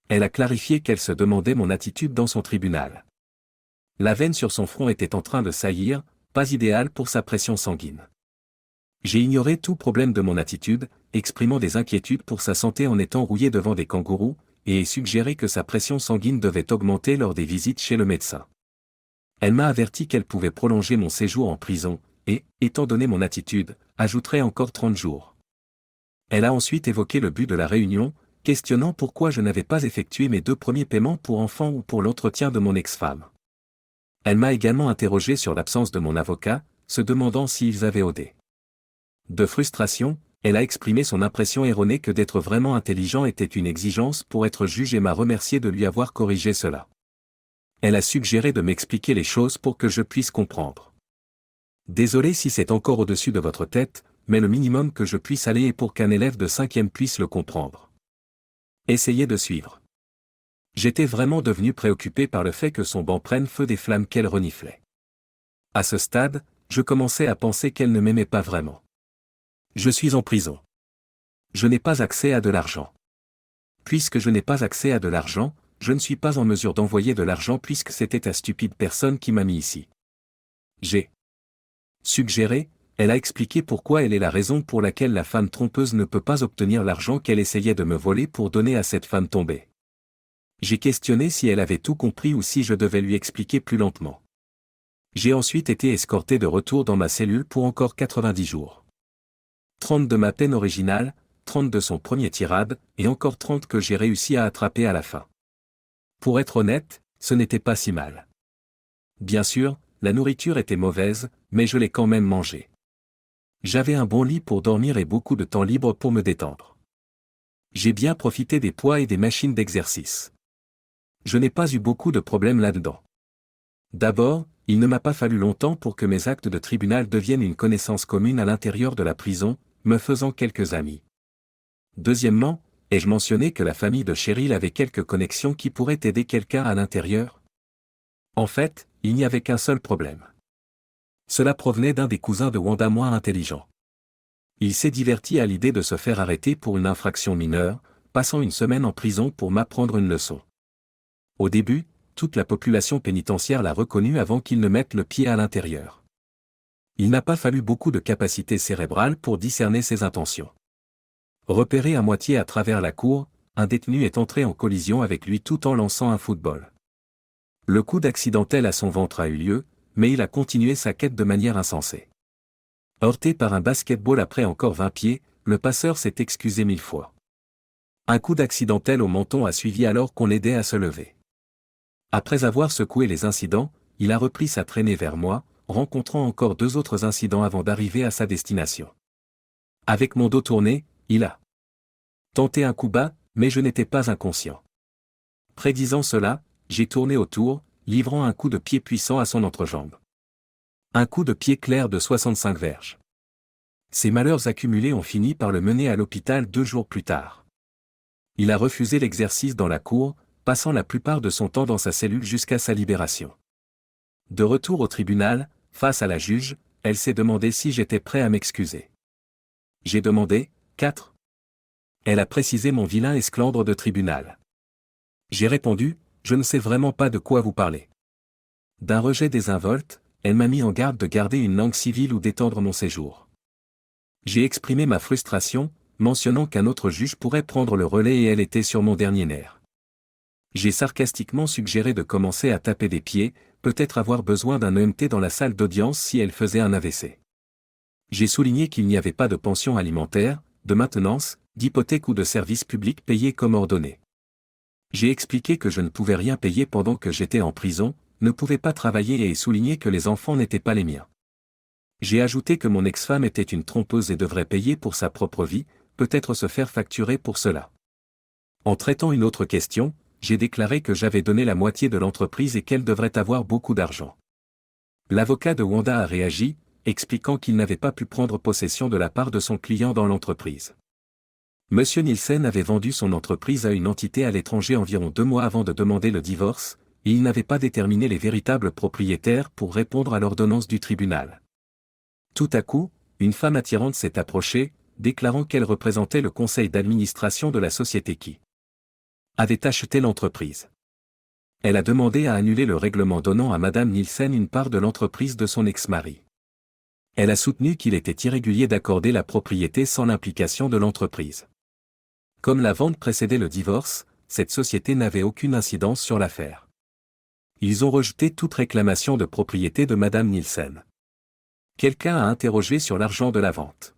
Elle a clarifié qu'elle se demandait mon attitude dans son tribunal. La veine sur son front était en train de saillir, pas idéale pour sa pression sanguine. J'ai ignoré tout problème de mon attitude, exprimant des inquiétudes pour sa santé en étant rouillé devant des kangourous, et ai suggéré que sa pression sanguine devait augmenter lors des visites chez le médecin. Elle m'a averti qu'elle pouvait prolonger mon séjour en prison, et, étant donné mon attitude, ajouterait encore 30 jours. Elle a ensuite évoqué le but de la réunion, questionnant pourquoi je n'avais pas effectué mes 2 premiers paiements pour enfants ou pour l'entretien de mon ex-femme. Elle m'a également interrogé sur l'absence de mon avocat, se demandant s'ils avaient OD. De frustration, elle a exprimé son impression erronée que d'être vraiment intelligent était une exigence pour être juge et m'a remercié de lui avoir corrigé cela. Elle a suggéré de m'expliquer les choses pour que je puisse comprendre. Désolé si c'est encore au-dessus de votre tête, mais le minimum que je puisse aller est pour qu'un élève de 5e puisse le comprendre. Essayez de suivre. J'étais vraiment devenu préoccupé par le fait que son banc prenne feu des flammes qu'elle reniflait. À ce stade, je commençais à penser qu'elle ne m'aimait pas vraiment. Je suis en prison. Je n'ai pas accès à de l'argent. Puisque je n'ai pas accès à de l'argent, je ne suis pas en mesure d'envoyer de l'argent puisque c'était ta stupide personne qui m'a mis ici. J'ai suggéré, elle a expliqué pourquoi elle est la raison pour laquelle la femme trompeuse ne peut pas obtenir l'argent qu'elle essayait de me voler pour donner à cette femme tombée. J'ai questionné si elle avait tout compris ou si je devais lui expliquer plus lentement. J'ai ensuite été escorté de retour dans ma cellule pour encore 90 jours. 30 de ma peine originale, 30 de son premier tirade, et encore 30 que j'ai réussi à attraper à la fin. Pour être honnête, ce n'était pas si mal. Bien sûr, la nourriture était mauvaise, mais je l'ai quand même mangée. J'avais un bon lit pour dormir et beaucoup de temps libre pour me détendre. J'ai bien profité des poids et des machines d'exercice. Je n'ai pas eu beaucoup de problèmes là-dedans. D'abord, il ne m'a pas fallu longtemps pour que mes actes de tribunal deviennent une connaissance commune à l'intérieur de la prison, me faisant quelques amis. Deuxièmement, ai-je mentionné que la famille de Cheryl avait quelques connexions qui pourraient aider quelqu'un à l'intérieur? En fait, il n'y avait qu'un seul problème. Cela provenait d'un des cousins de Wanda moins intelligent. Il s'est diverti à l'idée de se faire arrêter pour une infraction mineure, passant une semaine en prison pour m'apprendre une leçon. Au début, toute la population pénitentiaire l'a reconnu avant qu'il ne mette le pied à l'intérieur. Il n'a pas fallu beaucoup de capacité cérébrale pour discerner ses intentions. Repéré à moitié à travers la cour, un détenu est entré en collision avec lui tout en lançant un football. Le coup d'accidentel à son ventre a eu lieu, mais il a continué sa quête de manière insensée. Heurté par un basketball après encore 20 pieds, le passeur s'est excusé 1000 fois. Un coup d'accidentel au menton a suivi alors qu'on l'aidait à se lever. Après avoir secoué les incidents, il a repris sa traînée vers moi, rencontrant encore 2 autres incidents avant d'arriver à sa destination. Avec mon dos tourné, il a tenté un coup bas, mais je n'étais pas inconscient. Prédisant cela, j'ai tourné autour, livrant un coup de pied puissant à son entrejambe. Un coup de pied clair de 65 verges. Ces malheurs accumulés ont fini par le mener à l'hôpital 2 jours plus tard. Il a refusé l'exercice dans la cour, passant la plupart de son temps dans sa cellule jusqu'à sa libération. De retour au tribunal, face à la juge, elle s'est demandé si j'étais prêt à m'excuser. J'ai demandé, 4. Elle a précisé mon vilain esclandre de tribunal. J'ai répondu, je ne sais vraiment pas de quoi vous parlez. D'un rejet désinvolte, elle m'a mis en garde de garder une langue civile ou d'étendre mon séjour. J'ai exprimé ma frustration, mentionnant qu'un autre juge pourrait prendre le relais et elle était sur mon dernier nerf. J'ai sarcastiquement suggéré de commencer à taper des pieds, peut-être avoir besoin d'un EMT dans la salle d'audience si elle faisait un AVC. J'ai souligné qu'il n'y avait pas de pension alimentaire, de maintenance, d'hypothèque ou de services publics payés comme ordonné. J'ai expliqué que je ne pouvais rien payer pendant que j'étais en prison, ne pouvais pas travailler et souligné que les enfants n'étaient pas les miens. J'ai ajouté que mon ex-femme était une trompeuse et devrait payer pour sa propre vie, peut-être se faire facturer pour cela. En traitant une autre question, j'ai déclaré que j'avais donné la moitié de l'entreprise et qu'elle devrait avoir beaucoup d'argent. L'avocat de Wanda a réagi, expliquant qu'il n'avait pas pu prendre possession de la part de son client dans l'entreprise. Monsieur Nielsen avait vendu son entreprise à une entité à l'étranger environ 2 mois avant de demander le divorce, et il n'avait pas déterminé les véritables propriétaires pour répondre à l'ordonnance du tribunal. Tout à coup, une femme attirante s'est approchée, déclarant qu'elle représentait le conseil d'administration de la société qui avait acheté l'entreprise. Elle a demandé à annuler le règlement donnant à Madame Nielsen une part de l'entreprise de son ex-mari. Elle a soutenu qu'il était irrégulier d'accorder la propriété sans l'implication de l'entreprise. Comme la vente précédait le divorce, cette société n'avait aucune incidence sur l'affaire. Ils ont rejeté toute réclamation de propriété de Madame Nielsen. Quelqu'un a interrogé sur l'argent de la vente.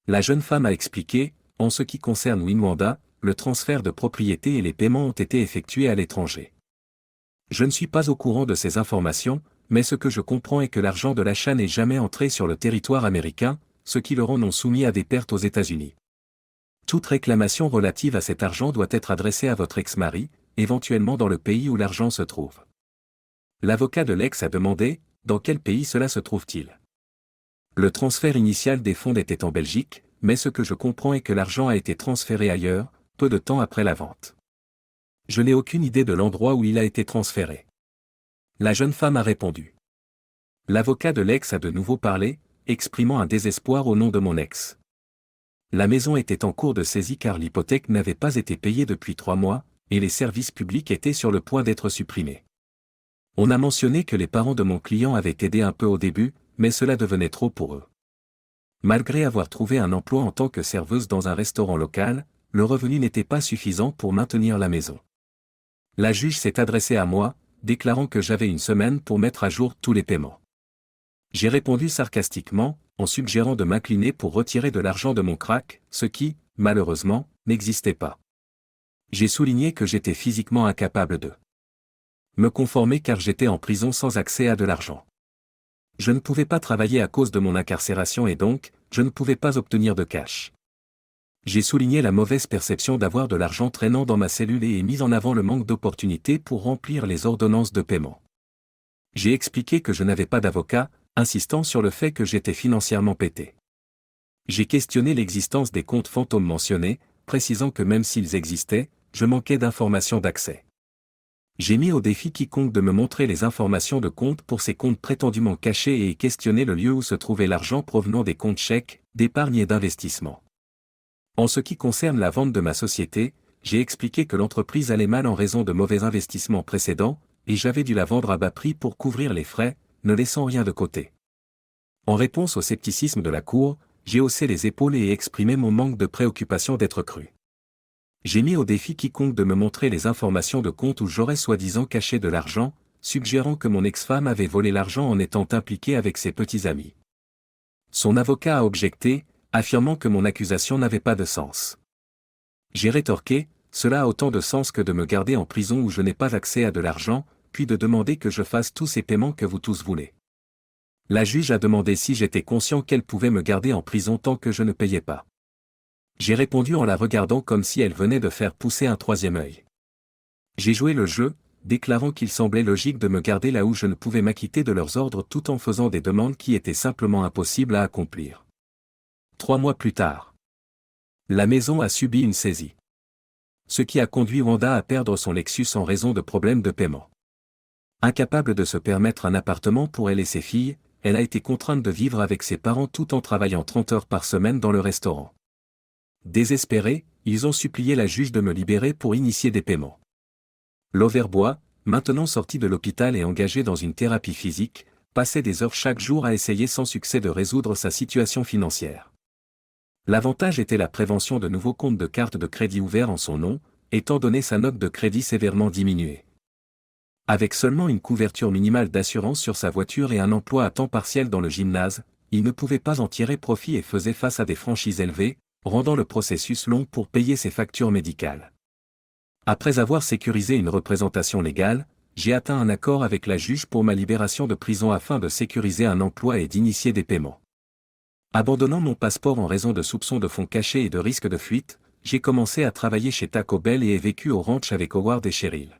La jeune femme a expliqué, en ce qui concerne Wanda, le transfert de propriété et les paiements ont été effectués à l'étranger. Je ne suis pas au courant de ces informations, mais ce que je comprends est que l'argent de l'achat n'est jamais entré sur le territoire américain, ce qui le rend non soumis à des pertes aux États-Unis. Toute réclamation relative à cet argent doit être adressée à votre ex-mari, éventuellement dans le pays où l'argent se trouve. L'avocat de l'ex a demandé, dans quel pays cela se trouve-t-il? Le transfert initial des fonds était en Belgique, mais ce que je comprends est que l'argent a été transféré ailleurs, peu de temps après la vente. Je n'ai aucune idée de l'endroit où il a été transféré. La jeune femme a répondu. L'avocat de l'ex a de nouveau parlé, exprimant un désespoir au nom de mon ex. La maison était en cours de saisie car l'hypothèque n'avait pas été payée depuis 3 mois, et les services publics étaient sur le point d'être supprimés. On a mentionné que les parents de mon client avaient aidé un peu au début, mais cela devenait trop pour eux. Malgré avoir trouvé un emploi en tant que serveuse dans un restaurant local, le revenu n'était pas suffisant pour maintenir la maison. La juge s'est adressée à moi, déclarant que j'avais une semaine pour mettre à jour tous les paiements. J'ai répondu sarcastiquement, en suggérant de m'incliner pour retirer de l'argent de mon crack, ce qui, malheureusement, n'existait pas. J'ai souligné que j'étais physiquement incapable de me conformer car j'étais en prison sans accès à de l'argent. Je ne pouvais pas travailler à cause de mon incarcération et donc, je ne pouvais pas obtenir de cash. J'ai souligné la mauvaise perception d'avoir de l'argent traînant dans ma cellule et mis en avant le manque d'opportunités pour remplir les ordonnances de paiement. J'ai expliqué que je n'avais pas d'avocat, insistant sur le fait que j'étais financièrement pété. J'ai questionné l'existence des comptes fantômes mentionnés, précisant que même s'ils existaient, je manquais d'informations d'accès. J'ai mis au défi quiconque de me montrer les informations de compte pour ces comptes prétendument cachés et questionné le lieu où se trouvait l'argent provenant des comptes chèques, d'épargne et d'investissement. En ce qui concerne la vente de ma société, j'ai expliqué que l'entreprise allait mal en raison de mauvais investissements précédents, et j'avais dû la vendre à bas prix pour couvrir les frais, ne laissant rien de côté. En réponse au scepticisme de la Cour, j'ai haussé les épaules et exprimé mon manque de préoccupation d'être cru. J'ai mis au défi quiconque de me montrer les informations de compte où j'aurais soi-disant caché de l'argent, suggérant que mon ex-femme avait volé l'argent en étant impliquée avec ses petits amis. Son avocat a objecté, affirmant que mon accusation n'avait pas de sens. J'ai rétorqué, cela a autant de sens que de me garder en prison où je n'ai pas accès à de l'argent, puis de demander que je fasse tous ces paiements que vous tous voulez. La juge a demandé si j'étais conscient qu'elle pouvait me garder en prison tant que je ne payais pas. J'ai répondu en la regardant comme si elle venait de faire pousser un troisième œil. J'ai joué le jeu, déclarant qu'il semblait logique de me garder là où je ne pouvais m'acquitter de leurs ordres tout en faisant des demandes qui étaient simplement impossibles à accomplir. 3 mois plus tard, la maison a subi une saisie. Ce qui a conduit Wanda à perdre son Lexus en raison de problèmes de paiement. Incapable de se permettre un appartement pour elle et ses filles, elle a été contrainte de vivre avec ses parents tout en travaillant 30 heures par semaine dans le restaurant. Désespérés, ils ont supplié la juge de me libérer pour initier des paiements. L'Auverbois, maintenant sorti de l'hôpital et engagé dans une thérapie physique, passait des heures chaque jour à essayer sans succès de résoudre sa situation financière. L'avantage était la prévention de nouveaux comptes de carte de crédit ouverts en son nom, étant donné sa note de crédit sévèrement diminuée. Avec seulement une couverture minimale d'assurance sur sa voiture et un emploi à temps partiel dans le gymnase, il ne pouvait pas en tirer profit et faisait face à des franchises élevées, rendant le processus long pour payer ses factures médicales. Après avoir sécurisé une représentation légale, j'ai atteint un accord avec la juge pour ma libération de prison afin de sécuriser un emploi et d'initier des paiements. Abandonnant mon passeport en raison de soupçons de fonds cachés et de risques de fuite, j'ai commencé à travailler chez Taco Bell et ai vécu au ranch avec Howard et Cheryl.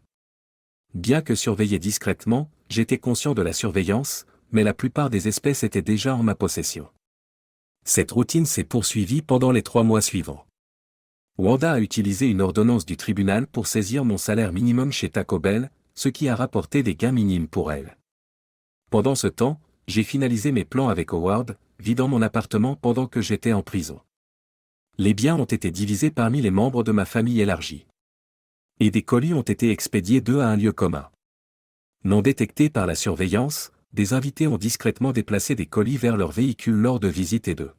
Bien que surveillé discrètement, j'étais conscient de la surveillance, mais la plupart des espèces étaient déjà en ma possession. Cette routine s'est poursuivie pendant les 3 mois suivants. Wanda a utilisé une ordonnance du tribunal pour saisir mon salaire minimum chez Taco Bell, ce qui a rapporté des gains minimes pour elle. Pendant ce temps, j'ai finalisé mes plans avec Howard, vidant mon appartement pendant que j'étais en prison. Les biens ont été divisés parmi les membres de ma famille élargie. Et des colis ont été expédiés d'eux à un lieu commun. Non détectés par la surveillance, des invités ont discrètement déplacé des colis vers leur véhicule lors de visites et de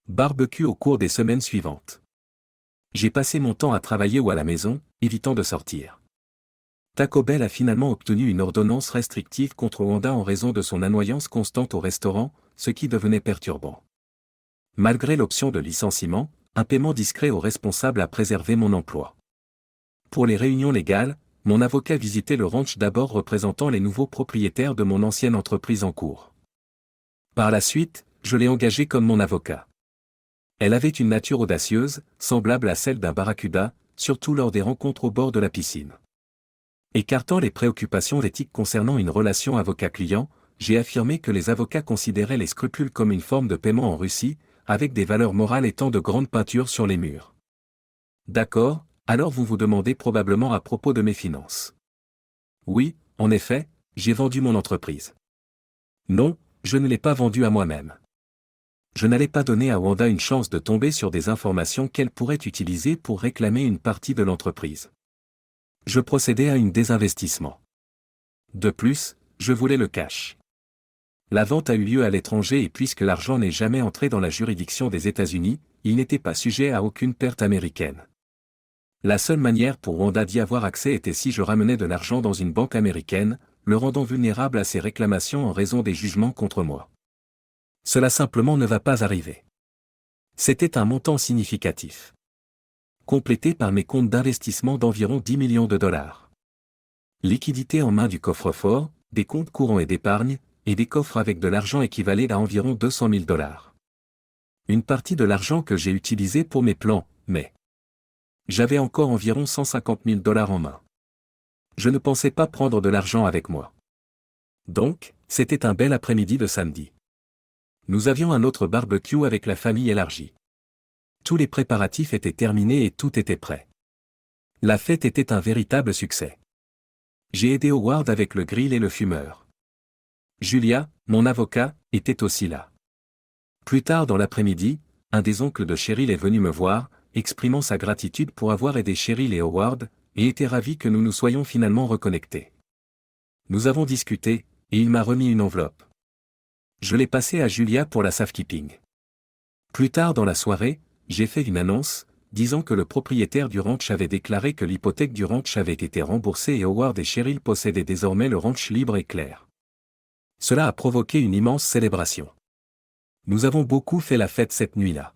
barbecue au cours des semaines suivantes. J'ai passé mon temps à travailler ou à la maison, évitant de sortir. Taco Bell a finalement obtenu une ordonnance restrictive contre Wanda en raison de son annoyance constante au restaurant, ce qui devenait perturbant. Malgré l'option de licenciement, un paiement discret aux responsables a préservé mon emploi. Pour les réunions légales, mon avocat visitait le ranch d'abord représentant les nouveaux propriétaires de mon ancienne entreprise en cours. Par la suite, je l'ai engagée comme mon avocat. Elle avait une nature audacieuse, semblable à celle d'un barracuda, surtout lors des rencontres au bord de la piscine. Écartant les préoccupations d'éthique concernant une relation avocat-client, j'ai affirmé que les avocats considéraient les scrupules comme une forme de paiement en Russie, avec des valeurs morales étant de grandes peintures sur les murs. D'accord, alors vous vous demandez probablement à propos de mes finances. Oui, en effet, j'ai vendu mon entreprise. Non, je ne l'ai pas vendue à moi-même. Je n'allais pas donner à Wanda une chance de tomber sur des informations qu'elle pourrait utiliser pour réclamer une partie de l'entreprise. Je procédais à un désinvestissement. De plus, je voulais le cash. La vente a eu lieu à l'étranger et puisque l'argent n'est jamais entré dans la juridiction des États-Unis, il n'était pas sujet à aucune perte américaine. La seule manière pour Wanda d'y avoir accès était si je ramenais de l'argent dans une banque américaine, le rendant vulnérable à ses réclamations en raison des jugements contre moi. Cela simplement ne va pas arriver. C'était un montant significatif. Complété par mes comptes d'investissement d'environ 10 millions de dollars. Liquidité en main du coffre-fort, des comptes courants et d'épargne, et des coffres avec de l'argent équivalait à environ 200 000 dollars. Une partie de l'argent que j'ai utilisé pour mes plans, mais j'avais encore environ 150 000 dollars en main. Je ne pensais pas prendre de l'argent avec moi. Donc, c'était un bel après-midi de samedi. Nous avions un autre barbecue avec la famille élargie. Tous les préparatifs étaient terminés et tout était prêt. La fête était un véritable succès. J'ai aidé Howard avec le grill et le fumeur. Julia, mon avocat, était aussi là. Plus tard dans l'après-midi, un des oncles de Cheryl est venu me voir, exprimant sa gratitude pour avoir aidé Cheryl et Howard, et était ravi que nous nous soyons finalement reconnectés. Nous avons discuté, et il m'a remis une enveloppe. Je l'ai passée à Julia pour la safekeeping. Plus tard dans la soirée, j'ai fait une annonce, disant que le propriétaire du ranch avait déclaré que l'hypothèque du ranch avait été remboursée et Howard et Cheryl possédaient désormais le ranch libre et clair. Cela a provoqué une immense célébration. Nous avons beaucoup fait la fête cette nuit-là.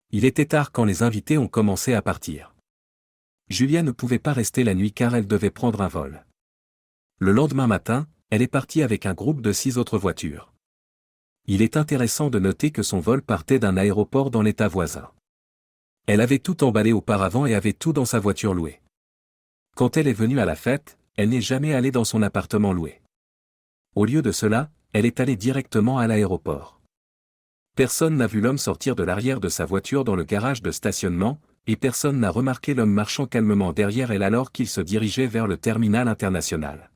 Il était tard quand les invités ont commencé à partir. Julia ne pouvait pas rester la nuit car elle devait prendre un vol. Le lendemain matin, elle est partie avec un groupe de 6 autres voitures. Il est intéressant de noter que son vol partait d'un aéroport dans l'État voisin. Elle avait tout emballé auparavant et avait tout dans sa voiture louée. Quand elle est venue à la fête, elle n'est jamais allée dans son appartement loué. Au lieu de cela, elle est allée directement à l'aéroport. Personne n'a vu l'homme sortir de l'arrière de sa voiture dans le garage de stationnement, et personne n'a remarqué l'homme marchant calmement derrière elle alors qu'il se dirigeait vers le terminal international.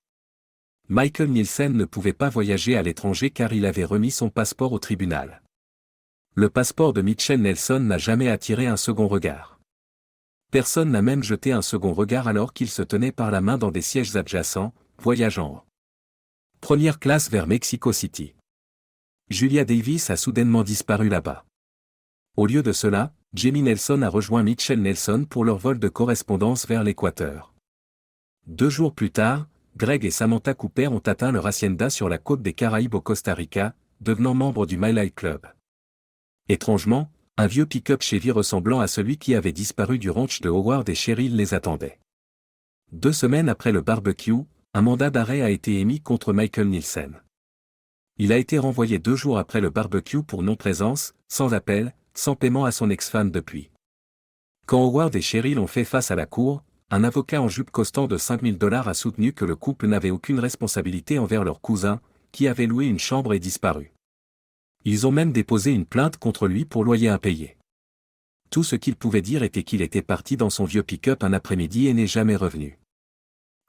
Michael Nielsen ne pouvait pas voyager à l'étranger car il avait remis son passeport au tribunal. Le passeport de Mitchell Nelson n'a jamais attiré un second regard. Personne n'a même jeté un second regard alors qu'il se tenait par la main dans des sièges adjacents, voyageant en première classe vers Mexico City. Julia Davis a soudainement disparu là-bas. Au lieu de cela, Jamie Nelson a rejoint Mitchell Nelson pour leur vol de correspondance vers l'Équateur. 2 jours plus tard, Greg et Samantha Cooper ont atteint leur hacienda sur la côte des Caraïbes au Costa Rica, devenant membres du Mile High Club. Étrangement, un vieux pick-up Chevy ressemblant à celui qui avait disparu du ranch de Howard et Cheryl les attendait. 2 semaines après le barbecue, un mandat d'arrêt a été émis contre Michael Nielsen. Il a été renvoyé 2 jours après le barbecue pour non-présence, sans appel, sans paiement à son ex-femme depuis. Quand Howard et Cheryl ont fait face à la cour, un avocat en jupe costant de 5 000 $ a soutenu que le couple n'avait aucune responsabilité envers leur cousin, qui avait loué une chambre et disparu. Ils ont même déposé une plainte contre lui pour loyer impayé. Tout ce qu'il pouvait dire était qu'il était parti dans son vieux pick-up un après-midi et n'est jamais revenu.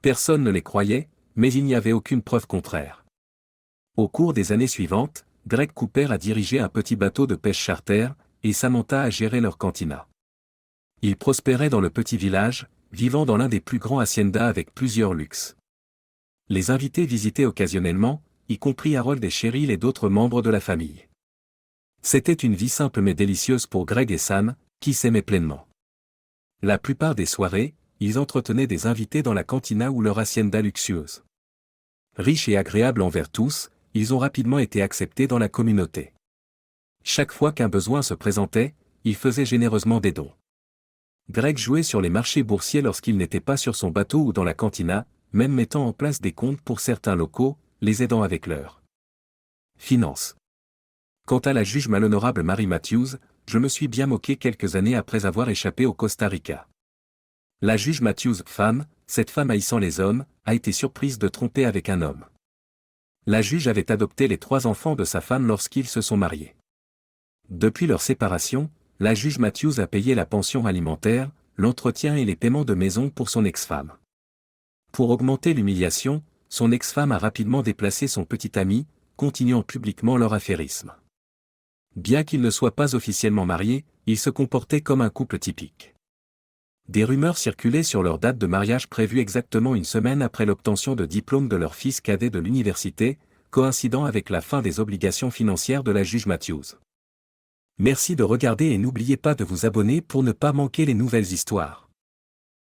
Personne ne les croyait, mais il n'y avait aucune preuve contraire. Au cours des années suivantes, Greg Cooper a dirigé un petit bateau de pêche charter, et Samantha a géré leur cantina. Ils prospéraient dans le petit village, vivant dans l'un des plus grands haciendas avec plusieurs luxes. Les invités visitaient occasionnellement, y compris Harold et Cheryl et d'autres membres de la famille. C'était une vie simple mais délicieuse pour Greg et Sam, qui s'aimaient pleinement. La plupart des soirées, ils entretenaient des invités dans la cantina ou leur hacienda luxueuse. Riches et agréables envers tous, ils ont rapidement été acceptés dans la communauté. Chaque fois qu'un besoin se présentait, il faisait généreusement des dons. Greg jouait sur les marchés boursiers lorsqu'il n'était pas sur son bateau ou dans la cantina, même mettant en place des comptes pour certains locaux, les aidant avec leurs finances. Quant à la juge malhonorable Mary Matthews, je me suis bien moqué quelques années après avoir échappé au Costa Rica. La juge Matthews, femme, cette femme haïssant les hommes, a été surprise de tromper avec un homme. La juge avait adopté les 3 enfants de sa femme lorsqu'ils se sont mariés. Depuis leur séparation, la juge Matthews a payé la pension alimentaire, l'entretien et les paiements de maison pour son ex-femme. Pour augmenter l'humiliation, son ex-femme a rapidement déplacé son petit ami, continuant publiquement leur affairisme. Bien qu'ils ne soient pas officiellement mariés, ils se comportaient comme un couple typique. Des rumeurs circulaient sur leur date de mariage prévue exactement une semaine après l'obtention de diplôme de leur fils cadet de l'université, coïncidant avec la fin des obligations financières de la juge Matthews. Merci de regarder et n'oubliez pas de vous abonner pour ne pas manquer les nouvelles histoires.